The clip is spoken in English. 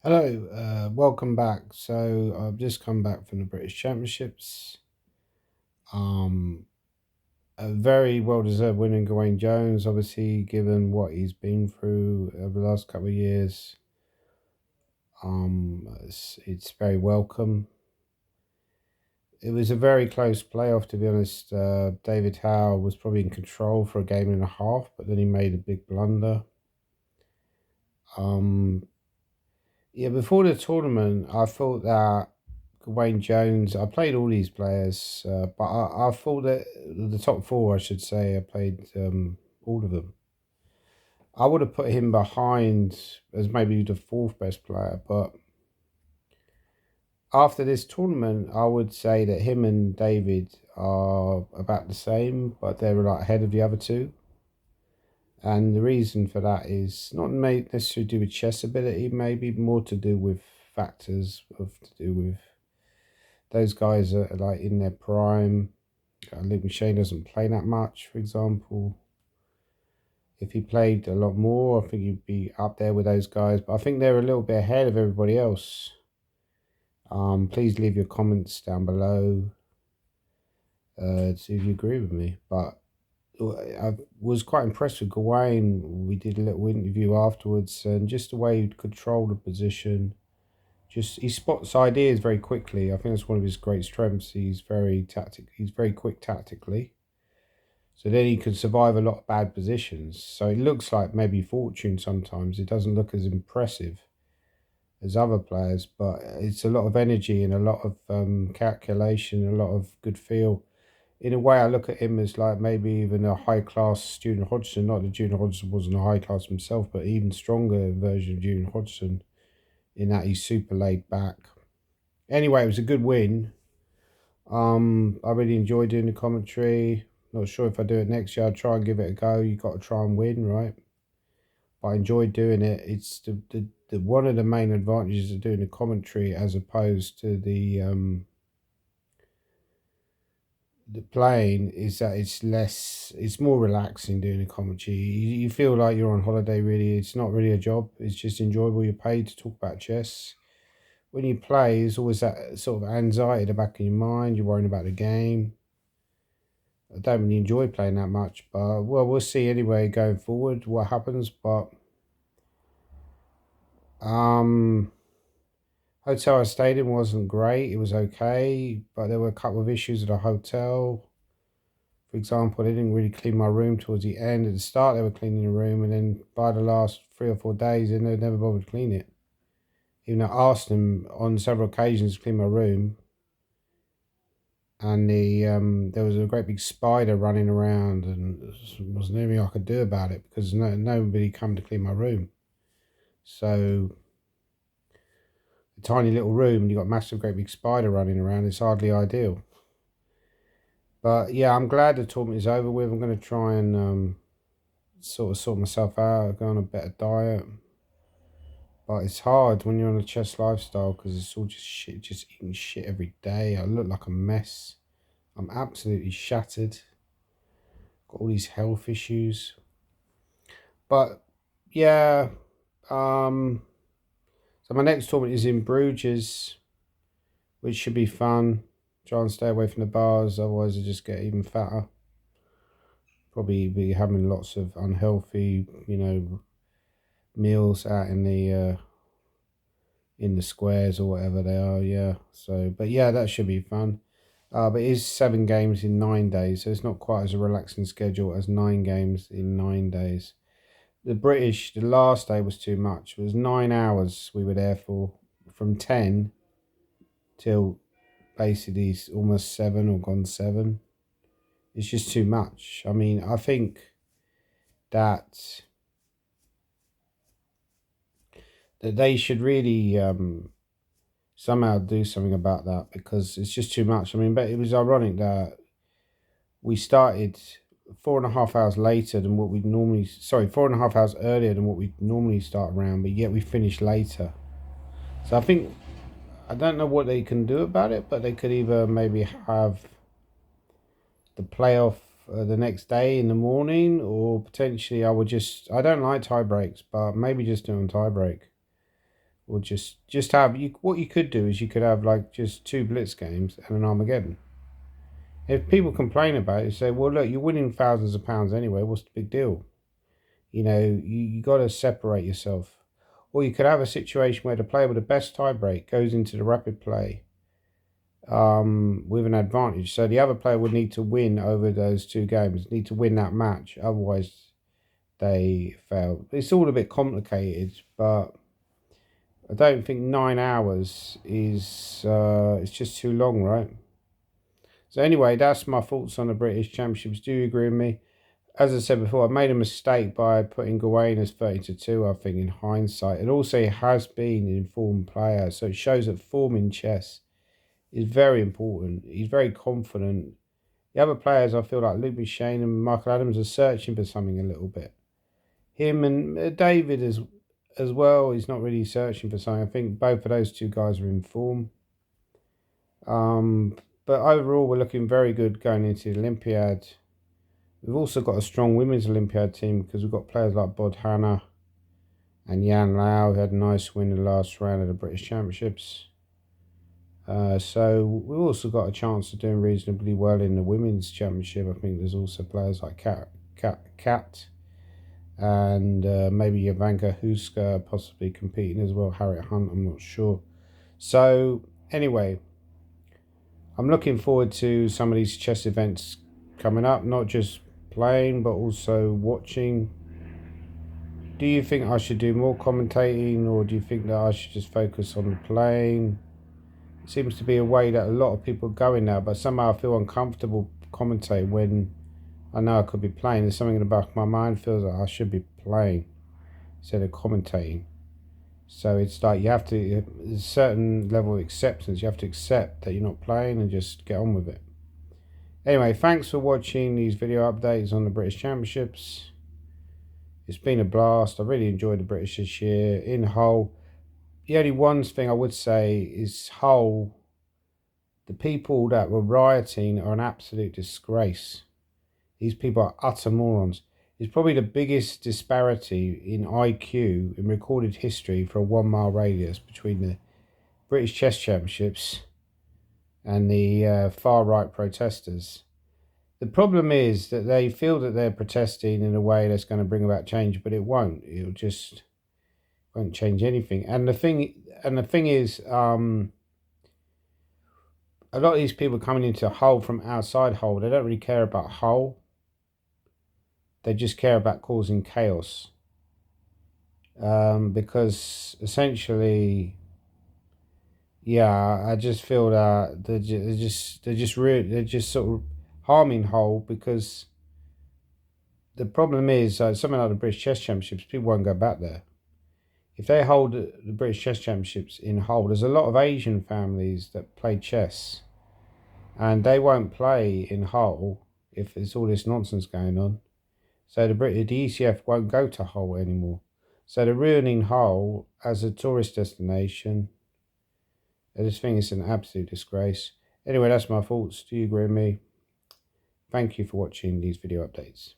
Hello, welcome back. So I've just come back from the British Championships. Um, a very well-deserved win in Gawain Jones, obviously, given what he's been through over the last couple of years. It's very welcome. It was a very close playoff, to be honest. David Howe was probably in control for a game and a half, but then he made a big blunder. Um, Yeah, before the tournament, I thought that Wayne Jones, I played all these players, but I thought that the top four, I should say, I played all of them. I would have put him behind as maybe the fourth best player, but after this tournament, I would say that him and David are about the same, but they're like ahead of the other two. And the reason for that is not necessarily to do with chess ability, maybe more to do with factors of to do with those guys are like in their prime. Luke Shane doesn't play that much, for example. If he played a lot more, I think he'd be up there with those guys. But I think they're a little bit ahead of everybody else. Please leave your comments down below to see if you agree with me. But I was quite impressed with Gawain. We did a little interview afterwards, and just the way he'd control the position. Just he spots ideas very quickly. I think that's one of his great strengths. He's very tactic. He's very quick tactically. So then he can survive a lot of bad positions. So it looks like maybe fortune sometimes. It doesn't look as impressive as other players, but it's a lot of energy and a lot of calculation, a lot of good feel. In a way, I look at him as like maybe even a high class Student Hodgson. Not that Student Hodgson wasn't a high class himself, but even stronger version of Student Hodgson in that he's super laid back. Anyway, it was a good win. I really enjoyed doing the commentary. Not sure if I do it next year. I'll try and give it a go. You got to try and win, right? But I enjoyed doing it. It's the one of the main advantages of doing the commentary as opposed to the playing is that it's more relaxing doing the commentary. You feel like you're on holiday. Really, it's not really a job. It's just enjoyable. You're paid to talk about chess. When you play, there's always that sort of anxiety at the back of your mind. You're worrying about the game. I don't really enjoy playing that much, but well, we'll see anyway going forward what happens. But um, hotel I stayed in wasn't great. It was okay, but there were a couple of issues at the hotel. For example, they didn't really clean my room towards the end. At the start, they were cleaning the room, and then by the last 3 or 4 days, they never bothered to clean it. Even I asked them on several occasions to clean my room, and there was a great big spider running around, and there wasn't anything I could do about it because nobody come to clean my room. So a tiny little room, and you got a massive, great big spider running around. It's hardly ideal. But yeah, I'm glad the tournament is over with. I'm going to try and sort of sort myself out, go on a better diet. But it's hard when you're on a chess lifestyle because it's all just shit, just eating shit every day. I look like a mess. I'm absolutely shattered. Got all these health issues. But yeah, um, so my next tournament is in Bruges, which should be fun. Try and stay away from the bars, otherwise I just get even fatter. Probably be having lots of unhealthy, meals out in the squares or whatever they are. Yeah. So, but yeah, that should be fun. But it is 7 games in 9 days, so it's not quite as a relaxing schedule as 9 games in 9 days. The British, the last day was too much. It was 9 hours we were there for, from 10 till basically almost 7 or gone 7. It's just too much. I mean, I think that they should really somehow do something about that because it's just too much. I mean, but it was ironic that we started 4.5 hours later than what we normally, sorry, 4.5 hours earlier than what we normally start around, but yet we finished later. So I think, I don't know what they can do about it, but they could either maybe have the playoff the next day in the morning, or potentially I don't like tie breaks, but maybe just do a tie break. or just have you. What you could do is you could have like just 2 blitz games and an Armageddon. If people complain about it, say, well, look, you're winning thousands of pounds anyway. What's the big deal? You got to separate yourself. Or you could have a situation where the player with the best tiebreak goes into the rapid play with an advantage. So the other player would need to win over those 2 games, need to win that match. Otherwise, they fail. It's all a bit complicated, but I don't think 9 hours is it's just too long, right? So anyway, that's my thoughts on the British Championships. Do you agree with me? As I said before, I made a mistake by putting Gawain as 30-2, I think, in hindsight. And also, he has been an informed player, so it shows that form in chess is very important. He's very confident. The other players, I feel like Luke Shane and Michael Adams, are searching for something a little bit. Him and David as well, he's not really searching for something. I think both of those 2 guys are in form. But overall, we're looking very good going into the Olympiad. We've also got a strong women's Olympiad team because we've got players like Bod Hanna and Yan Lau, who had a nice win in the last round of the British Championships. So we've also got a chance of doing reasonably well in the women's championship. I think there's also players like Kat and maybe Jovanka Huska possibly competing as well. Harriet Hunt, I'm not sure. So anyway, I'm looking forward to some of these chess events coming up, not just playing but also watching. Do you think I should do more commentating, or do you think that I should just focus on the playing? It seems to be a way that a lot of people are going now, but somehow I feel uncomfortable commentating when I know I could be playing. There's something in the back of my mind feels like I should be playing instead of commentating. So it's like you have to, there's a certain level of acceptance. You have to accept that you're not playing and just get on with it. Anyway, thanks for watching these video updates on the British Championships. It's been a blast. I really enjoyed the British this year. In Hull, the only one thing I would say is Hull, the people that were rioting are an absolute disgrace. These people are utter morons. It's probably the biggest disparity in IQ in recorded history for a 1 mile radius between the British Chess Championships and the far-right protesters. The problem is that they feel that they're protesting in a way that's going to bring about change, but it won't. It'll just won't change anything. And the thing is, a lot of these people coming into Hull from outside Hull, they don't really care about Hull. They just care about causing chaos. Because essentially, yeah, I just feel that they're just sort of harming Hull, because the problem is something like the British Chess Championships, people won't go back there. If they hold the British Chess Championships in Hull, there's a lot of Asian families that play chess, and they won't play in Hull if there's all this nonsense going on. So the ECF won't go to Hull anymore. So they're ruining Hull as a tourist destination. I just think it's an absolute disgrace. Anyway, that's my thoughts. Do you agree with me? Thank you for watching these video updates.